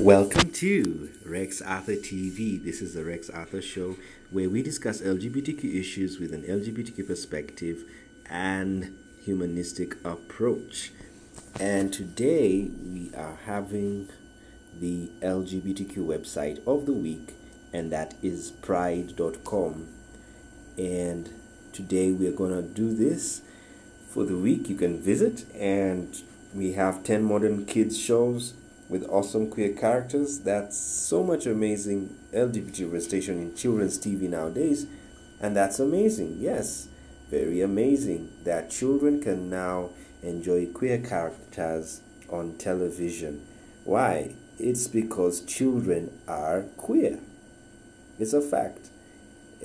Welcome to Rex Arthur TV. This is the Rex Arthur Show where we discuss LGBTQ issues with an LGBTQ perspective and humanistic approach. And today we are having the LGBTQ website of the week, and that is pride.com. And today we are going to do this for the week. You can visit, and we have 10 modern kids shows with awesome queer characters. That's so much amazing LGBT representation in children's TV nowadays, and that's amazing. Yes, very amazing that children can now enjoy queer characters on television. Why? It's because children are queer. It's a fact.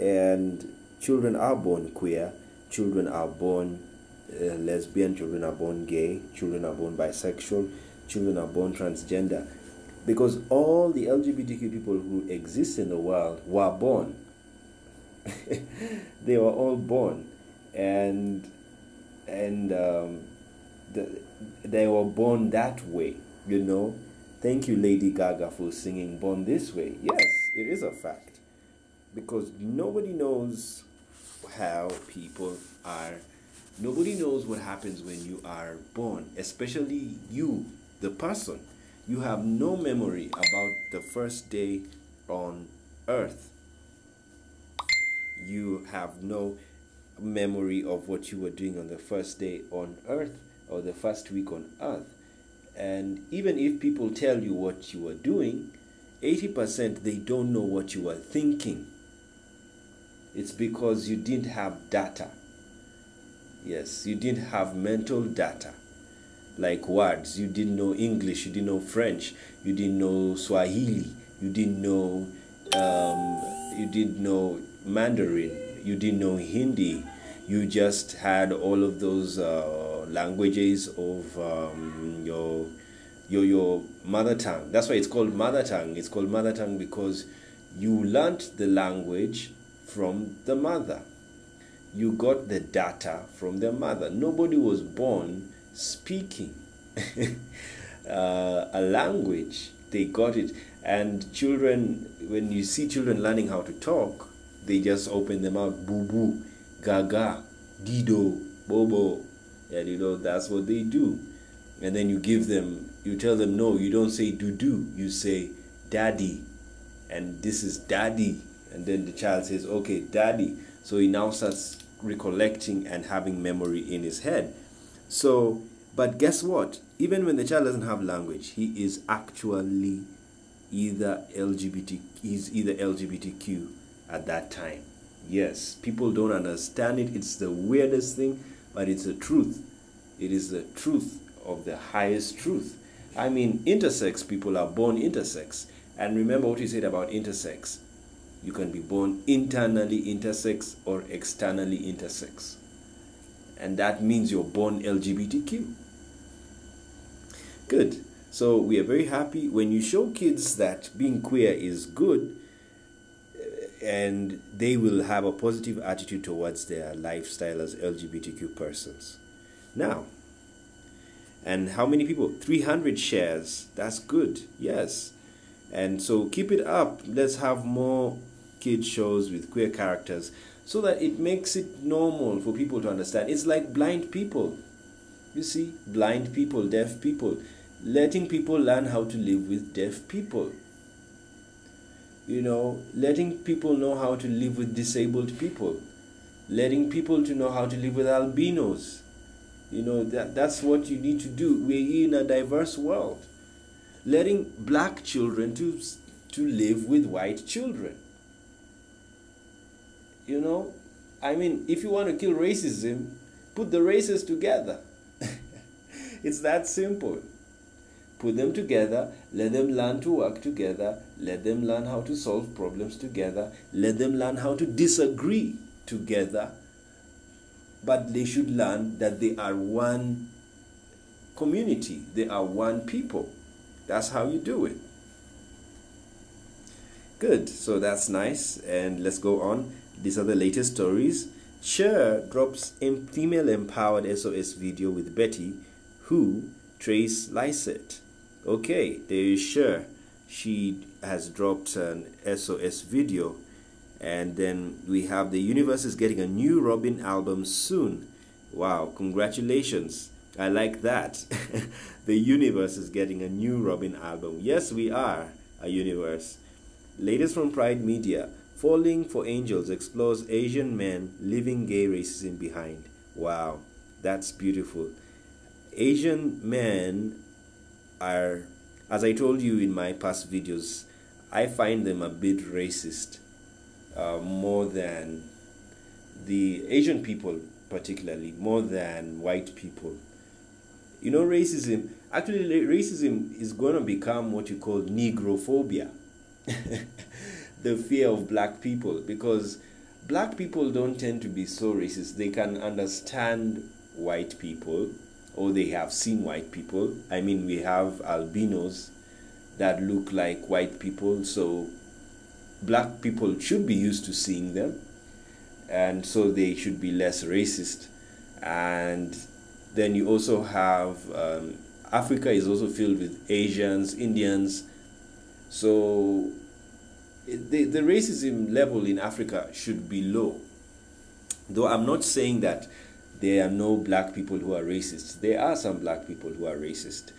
And children are born queer, children are born lesbian, children are born gay, children are born bisexual, children are born transgender, because all the LGBTQ people who exist in the world were born. They were all born, and they were born that way. You know, thank you, Lady Gaga, for singing "Born This Way." Yes, it is a fact, because nobody knows how people are. Nobody knows what happens when you are born, especially you, the person. You have no memory about the first day on earth. You have no memory of what you were doing on the first day on earth or the first week on earth. And even if people tell you what you were doing, 80% they don't know what you were thinking. It's because you didn't have data. Yes, you didn't have mental data, like words. You didn't know English, you didn't know French, you didn't know Swahili, you didn't know Mandarin, you didn't know Hindi. You just had all of those languages of your mother tongue. That's why it's called mother tongue. It's called mother tongue because you learnt the language from the mother. You got the data from their mother. Nobody was born speaking a language. They got it. And children, when you see children learning how to talk, they just open them out. Boo boo, gaga, dido, bobo. Yeah, you know, that's what they do. And then you tell them, no, you don't say doo-doo. You say daddy. And this is daddy. And then the child says, okay, daddy. So he now starts recollecting and having memory in his head. So, but guess what? Even when the child doesn't have language, he is actually either LGBTQ at that time. Yes, people don't understand it. It's the weirdest thing, but it's the truth. It is the truth of the highest truth. I mean, intersex people are born intersex. And remember what you said about intersex. You can be born internally intersex or externally intersex. And that means you're born LGBTQ. Good. So we are very happy when you show kids that being queer is good, and they will have a positive attitude towards their lifestyle as LGBTQ persons. Now, and how many people? 300 shares. That's good. Yes. And so keep it up. Let's have more kids shows with queer characters so that it makes it normal for people to understand. It's like blind people. You see, blind people, deaf people. Letting people learn how to live with deaf people. You know, letting people know how to live with disabled people. Letting people to know how to live with albinos. You know, that's what you need to do. We're in a diverse world. Letting black children to live with white children. You know, I mean, if you want to kill racism, put the races together. It's that simple. Put them together, let them learn to work together, let them learn how to solve problems together, let them learn how to disagree together. But they should learn that they are one community, they are one people. That's how you do it. Good, so that's nice, and let's go on. These are the latest stories. Cher drops a female-empowered SOS video with Betty, who trace Lysette. Okay, there is Cher. she has dropped an SOS video. And then we have the universe is getting a new Robin album soon. Wow, congratulations. I like that. The universe is getting a new Robin album. Yes, we are a universe. Latest from Pride Media. Falling for Angels explores Asian men leaving gay racism behind. Wow, that's beautiful. Asian men are, as I told you in my past videos, I find them a bit racist, more than the Asian people, particularly, more than white people. You know, racism, actually, racism is going to become what you call negrophobia. The fear of black people, because black people don't tend to be so racist. They can understand white people, or they have seen white people. I mean, we have albinos that look like white people, so black people should be used to seeing them, and so they should be less racist. And then you also have Africa is also filled with Asians, Indians, so the racism level in Africa should be low. Though I'm not saying that there are no black people who are racist. There are some black people who are racist,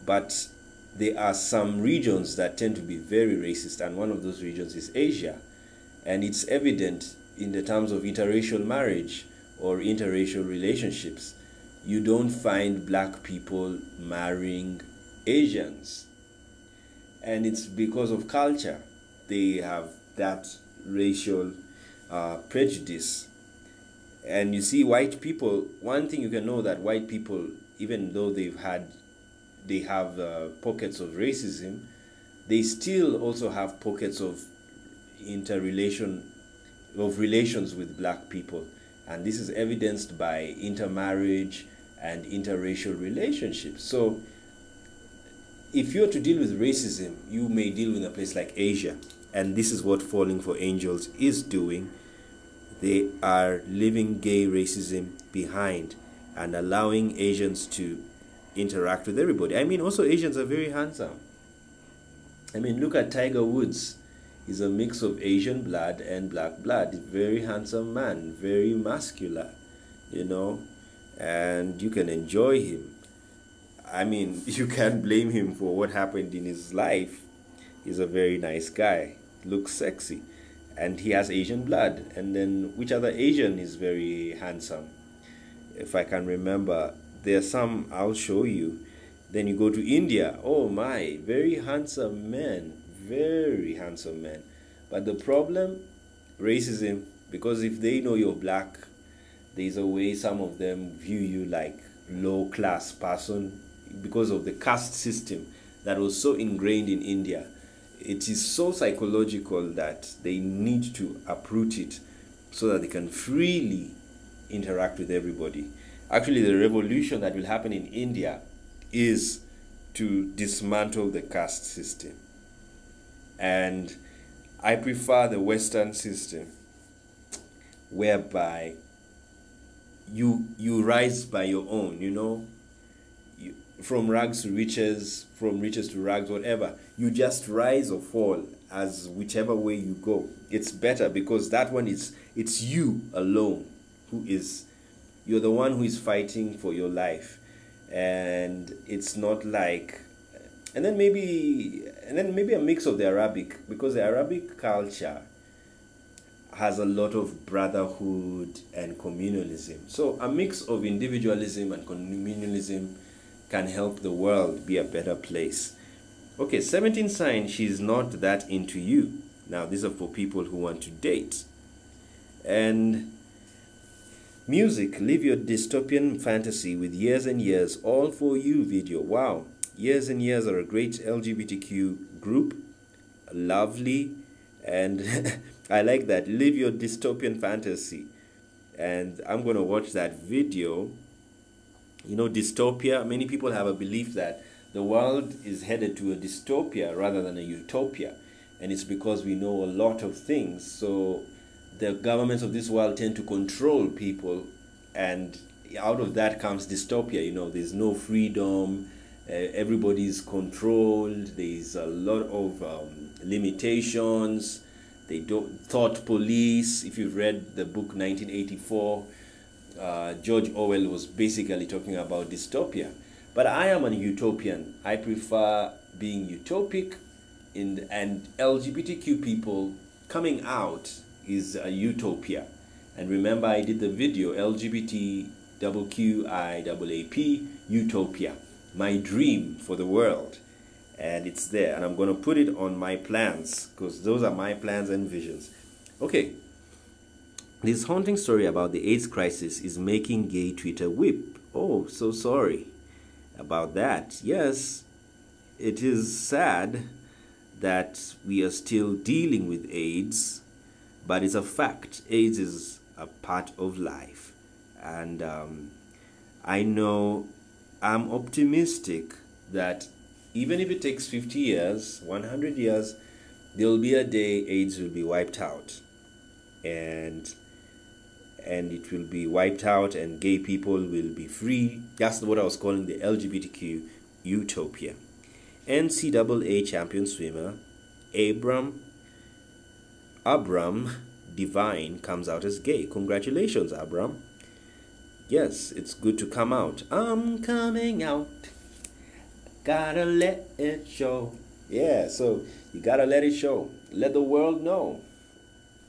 but there are some regions that tend to be very racist, and one of those regions is Asia. And it's evident in the terms of interracial marriage or interracial relationships. You don't find black people marrying Asians. And it's because of culture. They have that racial prejudice. And you see, white people, one thing you can know that white people, even though they have pockets of racism, they still also have pockets of relations with black people. And this is evidenced by intermarriage and interracial relationships. So if you're to deal with racism, you may deal with a place like Asia. And this is what Falling for Angels is doing. They are leaving gay racism behind and allowing Asians to interact with everybody. I mean, also Asians are very handsome. I mean, look at Tiger Woods. He's a mix of Asian blood and black blood. He's a very handsome man, very muscular, you know, and you can enjoy him. I mean, you can't blame him for what happened in his life. He's a very nice guy, looks sexy, and he has Asian blood. And then which other Asian is very handsome? If I can remember, there are some I'll show you. Then you go to India. Oh my, very handsome men, very handsome men. But the problem, racism, because if they know you're black, there's a way some of them view you like low class person because of the caste system that was so ingrained in India. It is so psychological that they need to uproot it so that they can freely interact with everybody. Actually, the revolution that will happen in India is to dismantle the caste system. And I prefer the Western system, whereby you rise by your own, you know, from rags to riches, from riches to rags, whatever. You just rise or fall as whichever way you go. It's better because that one it's you alone you're the one who is fighting for your life. And it's not like, and then maybe a mix of the Arabic, because the Arabic culture has a lot of brotherhood and communalism. So a mix of individualism and communalism can help the world be a better place. Okay, 17 signs she's not that into you. Now, these are for people who want to date. And music, live your dystopian fantasy with Years and Years, all for you video. Wow, Years and Years are a great LGBTQ group. Lovely. And I like that. Live your dystopian fantasy. And I'm going to watch that video. You know, dystopia, many people have a belief that the world is headed to a dystopia rather than a utopia. And it's because we know a lot of things. So the governments of this world tend to control people. And out of that comes dystopia. You know, there's no freedom Everybody's controlled. There's a lot of limitations. They don't thought police. If you've read the book 1984, George Orwell was basically talking about dystopia. But I am an utopian. I prefer being utopic, and LGBTQ people coming out is a utopia. And remember, I did the video LGBTQIAAP Utopia, my dream for the world, and it's there, and I'm going to put it on my plans because those are my plans and visions. Okay, this haunting story about the AIDS crisis is making gay Twitter weep. Oh, so sorry about that. Yes, it is sad that we are still dealing with AIDS, but it's a fact. AIDS is a part of life, and I know I'm optimistic that even if it takes 50 years, 100 years, there will be a day AIDS will be wiped out, and it will be wiped out, and gay people will be free. That's what I was calling the LGBTQ utopia. NCAA champion swimmer Abram Divine comes out as gay. Congratulations, Abram. Yes, it's good to come out. I'm coming out. Gotta let it show. Yeah, so you gotta let it show. Let the world know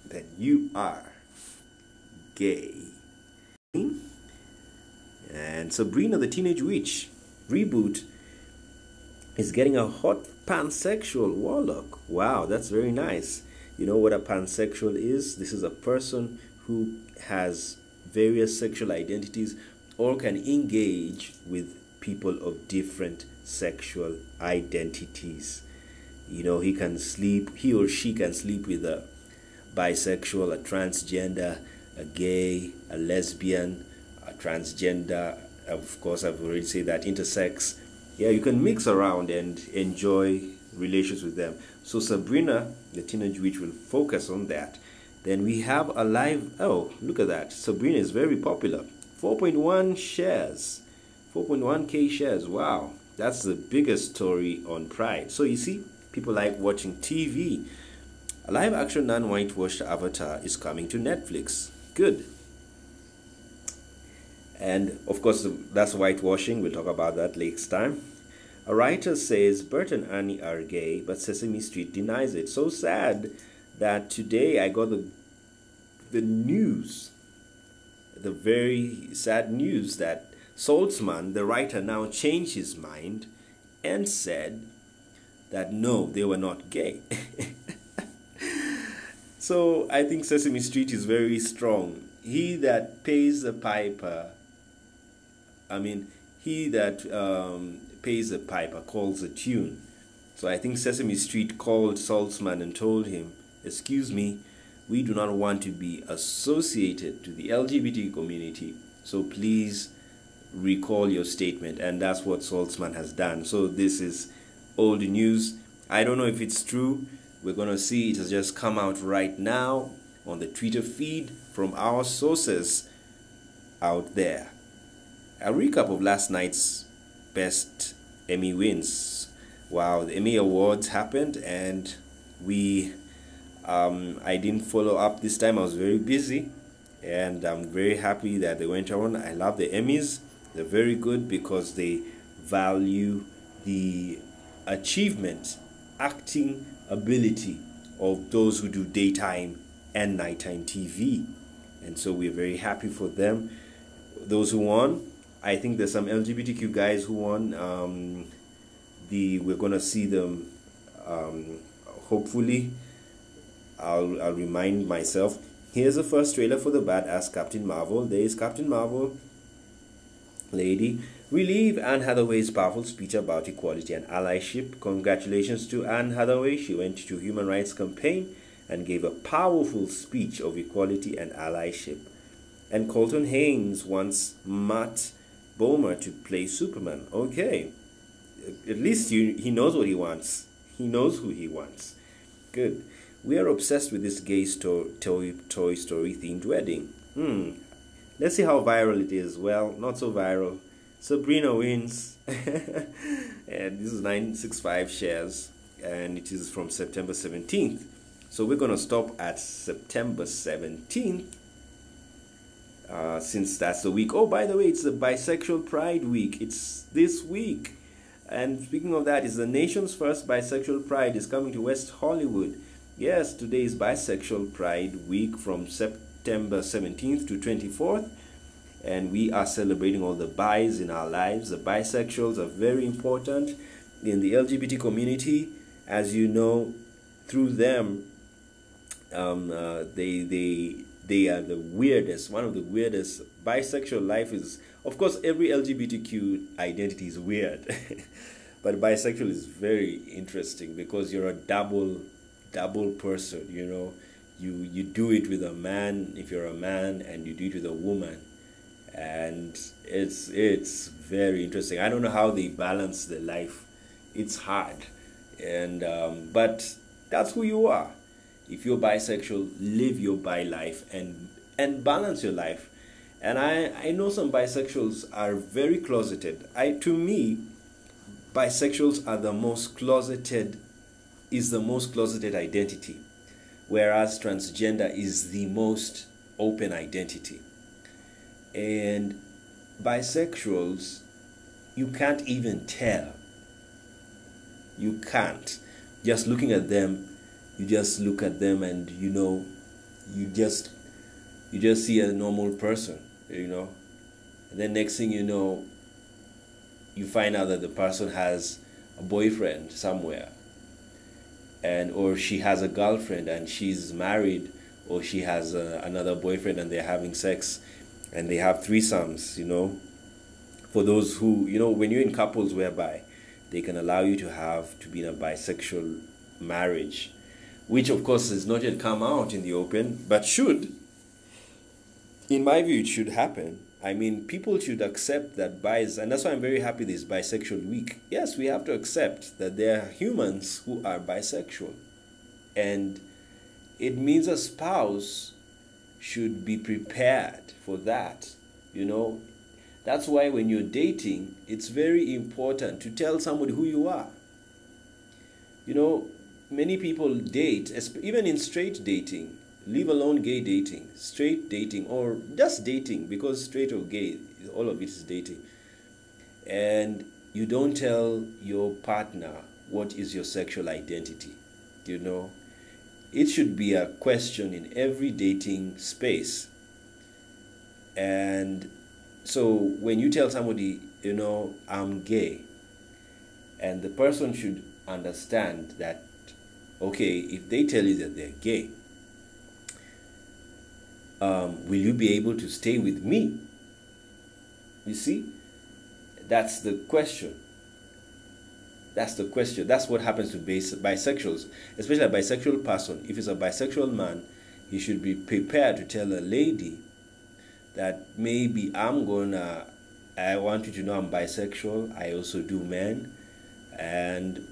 that you are gay. And Sabrina the Teenage Witch reboot is getting a hot pansexual warlock. Wow, that's very nice. You know what a pansexual is? This is a person who has various sexual identities or can engage with people of different sexual identities. You know, he or she can sleep with a bisexual, a transgender, a gay, a lesbian, a transgender. Of course, I've already said that, intersex. Yeah, you can mix around and enjoy relations with them. So Sabrina, the Teenage Witch, will focus on that. Then we have a live, oh, look at that. Sabrina is very popular. 4.1 shares. 4.1k shares. Wow. That's the biggest story on Pride. So you see, people like watching TV. A live action non-whitewashed Avatar is coming to Netflix. Good. And of course, that's whitewashing. We'll talk about that next time. A writer says Bert and Annie are gay, but Sesame Street denies it. So sad that today I got the news, the very sad news that Saltzman, the writer, now changed his mind and said that no, they were not gay. So I think Sesame Street is very strong. He that pays the piper, he that pays the piper calls the tune. So I think Sesame Street called Saltzman and told him, excuse me, we do not want to be associated to the LGBT community, so please recall your statement. And that's what Saltzman has done. So this is old news. I don't know if it's true. We're going to see. It has just come out right now on the Twitter feed from our sources out there. A recap of last night's best Emmy wins. Wow, the Emmy Awards happened, and I didn't follow up this time. I was very busy, and I'm very happy that they went on. I love the Emmys. They're very good because they value the achievement, acting ability of those who do daytime and nighttime TV. And so we're very happy for them. Those who won, I think there's some LGBTQ guys who won. We're gonna see them. Hopefully, I'll remind myself. Here's the first trailer for the badass Captain Marvel. There is Captain Marvel. Lady, relieve Anne Hathaway's powerful speech about equality and allyship. Congratulations to Anne Hathaway. She went to Human Rights Campaign and gave a powerful speech of equality and allyship. And Colton Haynes wants Matt Bomer to play Superman. Okay. At least he knows what he wants. He knows who he wants. Good. We are obsessed with this gay Toy Story themed wedding. Let's see how viral it is. Well, not so viral. Sabrina wins. And this is 965 shares, and it is from September 17th. So we're going to stop at September 17th, since that's the week. Oh, by the way, it's the Bisexual Pride Week. It's this week. And speaking of that, is the nation's first Bisexual Pride is coming to West Hollywood. Yes, today is Bisexual Pride Week from September 17th to 24th. And we are celebrating all the bis in our lives. The bisexuals are very important in the LGBT community. As you know, through them, they are the weirdest. One of the weirdest. Bisexual life is, of course, every LGBTQ identity is weird, but bisexual is very interesting because you're a double person. You know, you do it with a man if you're a man, and you do it with a woman. And it's very interesting. I don't know how they balance their life. It's hard, and but that's who you are. If you're bisexual, live your bi life and balance your life. And I know some bisexuals are very closeted. To me, bisexuals are the most closeted identity, whereas transgender is the most open identity. And bisexuals, you can't even tell. You can't. Just looking at them, you just look at them and you just see a normal person, And then next thing you know, you find out that the person has a boyfriend somewhere, or she has a girlfriend and she's married, or she has another boyfriend and they're having sex. And they have threesomes, for those who, when you're in couples whereby they can allow you to be in a bisexual marriage, which of course has not yet come out in the open, but should. In my view, it should happen. I mean, people should accept that and that's why I'm very happy this Bisexual Week. Yes, we have to accept that there are humans who are bisexual. And it means a spouse should be prepared for that. That's why when you're dating, it's very important to tell somebody who you are. Many people date, even in straight dating, leave alone gay dating, straight dating, or just dating, because straight or gay, all of it is dating. And you don't tell your partner what is your sexual identity. It should be a question in every dating space. And so when you tell somebody, I'm gay, and the person should understand that, okay, if they tell you that they're gay, will you be able to stay with me? You see? That's the question. That's the question. That's what happens to bisexuals, especially a bisexual person. If it's a bisexual man, he should be prepared to tell a lady that maybe I want you to know I'm bisexual. I also do men,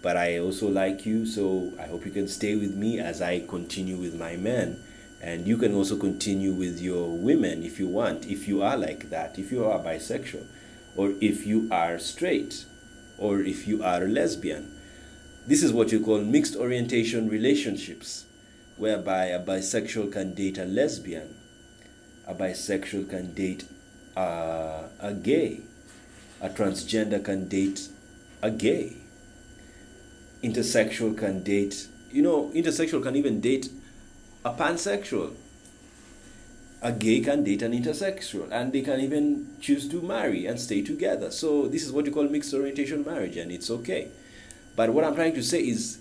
but I also like you, so I hope you can stay with me as I continue with my men. And you can also continue with your women if you want, if you are like that, if you are bisexual, or if you are straight, or if you are a lesbian. This is what you call mixed orientation relationships, whereby a bisexual can date a lesbian, a bisexual can date a gay, a transgender can date a gay, intersexual can date, intersexual can even date a pansexual. A gay can date an intersexual, and they can even choose to marry and stay together. So this is what you call mixed orientation marriage, and it's okay. But what I'm trying to say is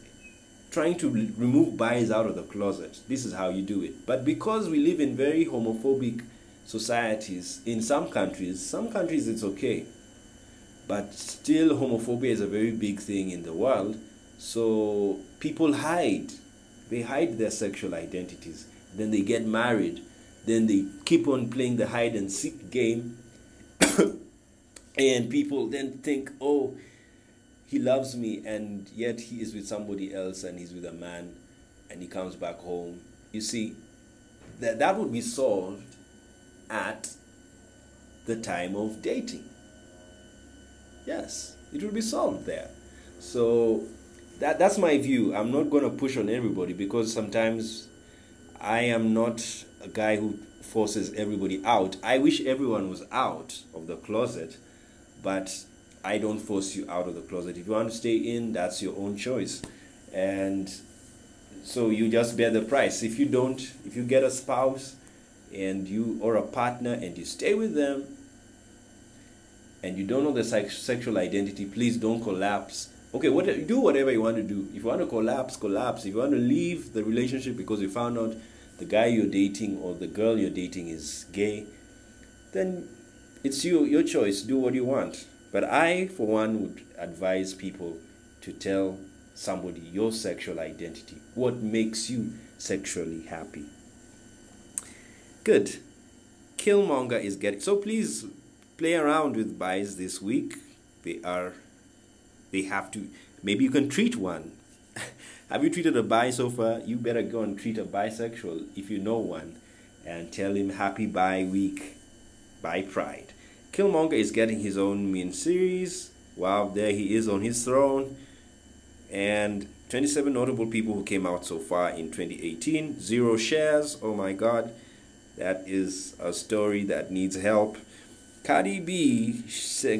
trying to remove bias out of the closet. This is how you do it. But because we live in very homophobic societies, in some countries it's okay. But still homophobia is a very big thing in the world. So people hide. They hide their sexual identities. Then they get married. Then they keep on playing the hide and seek game. And people then think, oh, he loves me, and yet he is with somebody else, and he's with a man, and he comes back home. You see, that would be solved at the time of dating. Yes, it will be solved there. So that's my view. I'm not going to push on everybody because sometimes I am not a guy who forces everybody out. I wish everyone was out of the closet, but I don't force you out of the closet. If you want to stay in, that's your own choice. And so you just bear the price. If you don't, if you get a spouse and you or a partner and you stay with them and you don't know the sexual identity, please don't collapse. Okay, do whatever you want to do. If you want to collapse, collapse. If you want to leave the relationship because you found out the guy you're dating or the girl you're dating is gay, then it's your choice. Do what you want. But I, for one, would advise people to tell somebody your sexual identity. What makes you sexually happy? Good. Killmonger is getting... So please play around with buys this week. They have to... Maybe you can treat one. Have you treated a bi so far? You better go and treat a bisexual if you know one. And tell him happy bi week. Bi pride. Killmonger is getting his own mini series. Wow, there he is on his throne. And 27 notable people who came out so far in 2018. 0 shares. Oh my God. That is a story that needs help. Cardi B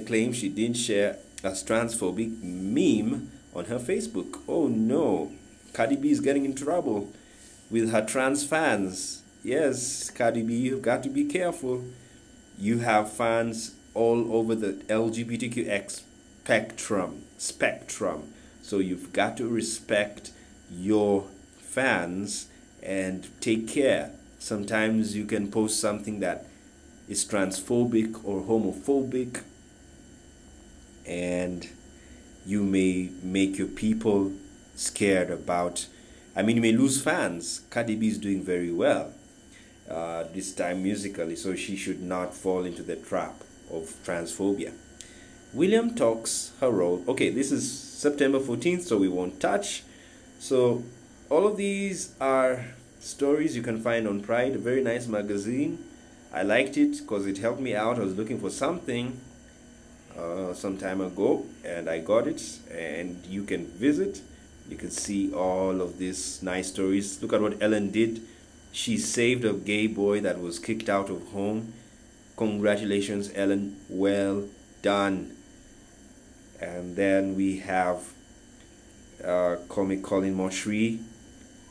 claims she didn't share a transphobic meme on her Facebook. Oh no. Cardi B is getting in trouble with her trans fans. Yes, Cardi B, you've got to be careful. You have fans all over the LGBTQX spectrum. So you've got to respect your fans and take care. Sometimes you can post something that is transphobic or homophobic, and you may make your people scared about... you may lose fans. Cardi B is doing very well this time musically, so she should not fall into the trap of transphobia. William talks her role. Okay, this is September 14th, so we won't touch. So all of these are stories you can find on Pride, a very nice magazine. I liked it because it helped me out. I was looking for something some time ago and I got it, and you can visit. You can see all of these nice stories. Look at what Ellen did. She saved a gay boy that was kicked out of home. Congratulations, Ellen. Well done. And then we have comic Colin Moshri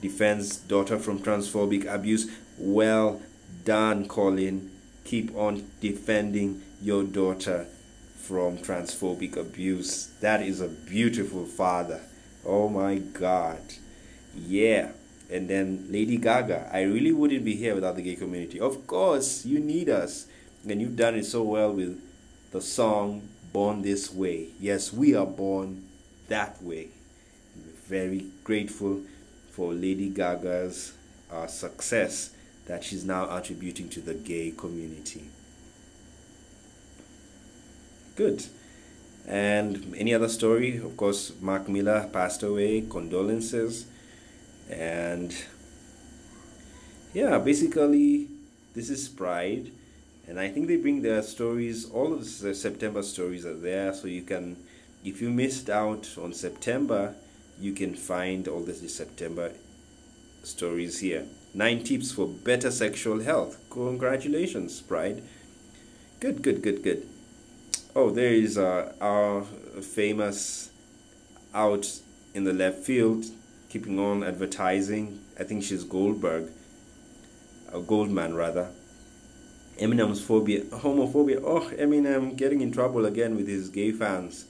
defends daughter from transphobic abuse. Well done, Colin. Keep on defending your daughter from transphobic abuse. That is a beautiful father. Oh my God. Yeah. And then Lady Gaga. I really wouldn't be here without the gay community. Of course, you need us. And you've done it so well with the song Born This Way. Yes, we are born that way. We're very grateful for Lady Gaga's success that she's now attributing to the gay community. Good. And any other story? Of course, Mark Miller passed away. Condolences. And yeah, basically, this is Pride. And I think they bring their stories, all of the September stories are there. So you can, if you missed out on September, you can find all the September stories here. 9 tips for better sexual health. Congratulations, Pride. Good, good, good, good. Oh, there is our famous out in the left field, keeping on advertising. I think she's Goldman rather. Eminem's homophobia. Oh, Eminem getting in trouble again with his gay fans.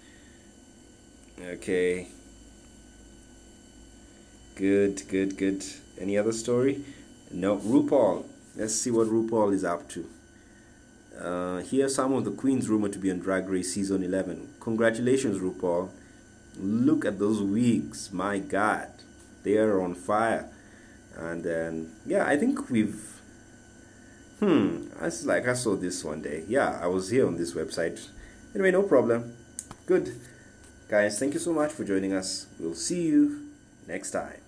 Okay. Good, good, good. Any other story? No. RuPaul. Let's see what RuPaul is up to. Here are some of the queens rumored to be on Drag Race Season 11. Congratulations, RuPaul. Look at those wigs. My God. They are on fire. And then, yeah, I think we've... I saw this one day. Yeah, I was here on this website. Anyway, no problem. Good. Guys, thank you so much for joining us. We'll see you next time.